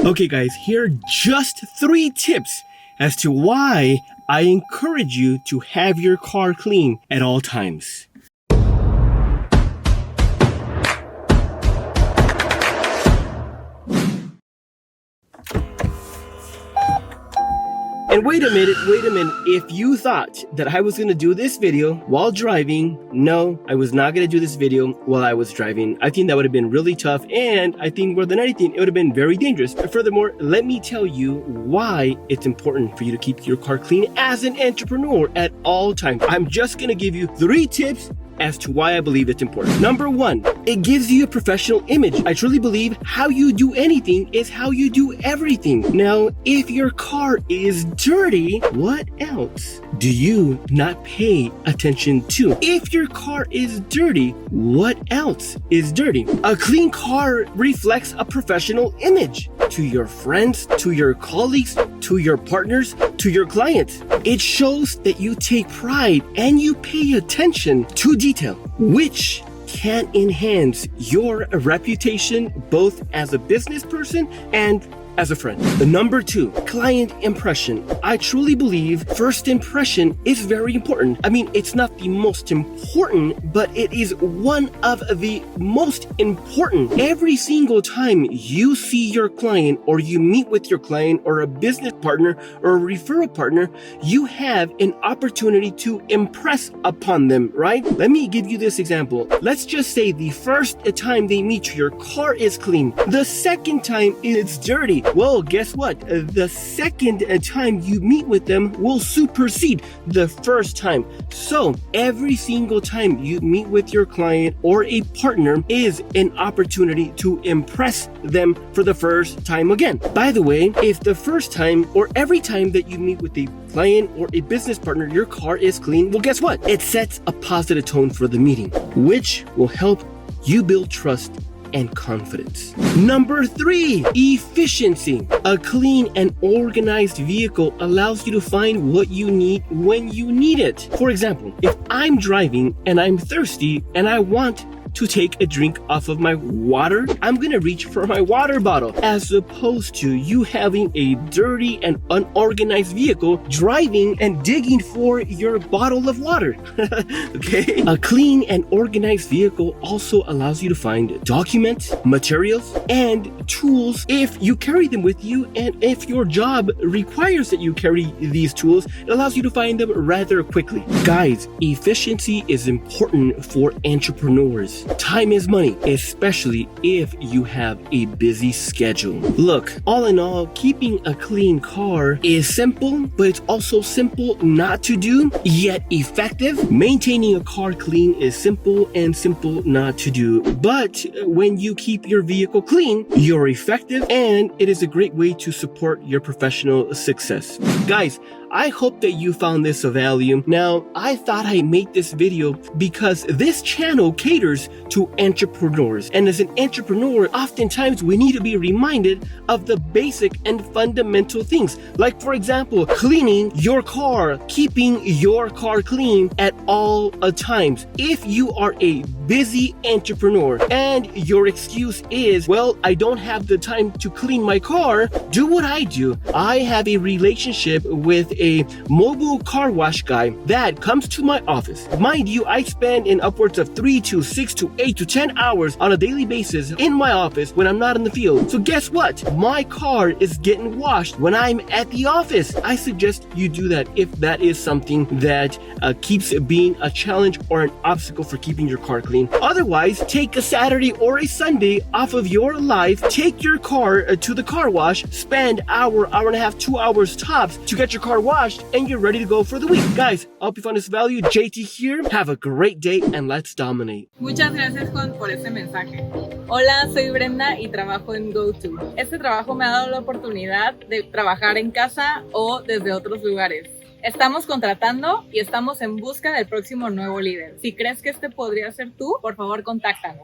Okay guys, here are just 3 tips as to why I encourage you to have your car clean at all times. And wait a minute, if you thought that I was gonna do this video while driving, no, I was not gonna do this video while I was driving. I think that would have been really tough, and I think more than anything, it would have been very dangerous. But furthermore, let me tell you why it's important for you to keep your car clean as an entrepreneur at all times. I'm just gonna give you 3 tips as to why I believe it's important. Number 1, it gives you a professional image. I truly believe how you do anything is how you do everything. Now, if your car is dirty, what else do you not pay attention to? If your car is dirty, what else is dirty? A clean car reflects a professional image to your friends, to your colleagues, to your partners, to your clients. It shows that you take pride and you pay attention to detail, which can enhance your reputation both as a business person and as a friend. The number 2, client impression. I truly believe first impression is very important. I mean, it's not the most important, but it is one of the most important. Every single time you see your client or you meet with your client or a business partner or a referral partner, you have an opportunity to impress upon them, right? Let me give you this example. Let's just say the first time they meet you, your car is clean. The second time it's dirty. Well, guess what? The second time you meet with them will supersede the first time. So every single time you meet with your client or a partner is an opportunity to impress them for the first time again. By the way, if the first time or every time that you meet with a client or a business partner, your car is clean, well, guess what? It sets a positive tone for the meeting, which will help you build trust and confidence. Number 3, efficiency. A clean and organized vehicle allows you to find what you need when you need it. For example, if I'm driving and I'm thirsty and I want to take a drink off of my water, I'm gonna reach for my water bottle, as opposed to you having a dirty and unorganized vehicle driving and digging for your bottle of water. Okay? A clean and organized vehicle also allows you to find documents, materials, and tools if you carry them with you, and if your job requires that you carry these tools, it allows you to find them rather quickly. Guys, efficiency is important for entrepreneurs. Time is money, especially if you have a busy schedule. Look, all in all, keeping a clean car is simple, but it's also simple not to do, yet effective. Maintaining a car clean is simple and simple not to do. But when you keep your vehicle clean, you're effective, and it is a great way to support your professional success. Guys, I hope that you found this of value. Now, I thought I'd make this video because this channel caters to entrepreneurs. And as an entrepreneur, oftentimes we need to be reminded of the basic and fundamental things. Like, for example, cleaning your car, keeping your car clean at all times. If you are a busy entrepreneur and your excuse is, well, I don't have the time to clean my car, do what I do. I have a relationship with a mobile car wash guy that comes to my office. Mind you, I spend in upwards of 3 to 6 to 8 to 10 hours on a daily basis in my office when I'm not in the field. So guess what? My car is getting washed when I'm at the office. I suggest you do that if that is something that keeps being a challenge or an obstacle for keeping your car clean. Otherwise, take a Saturday or a Sunday off of your life, take your car to the car wash, spend hour and a half, 2 hours tops to get your car washed, and you're ready to go for the week. Guys, I hope you found this value. JT here. Have a great day and let's dominate. Muchas gracias, Juan, por ese mensaje. Hola, soy Brenda y trabajo en GoTo. Este trabajo me ha dado la oportunidad de trabajar en casa o desde otros lugares. Estamos contratando y estamos en busca del próximo nuevo líder. Si crees que este podría ser tú, por favor, contáctanos.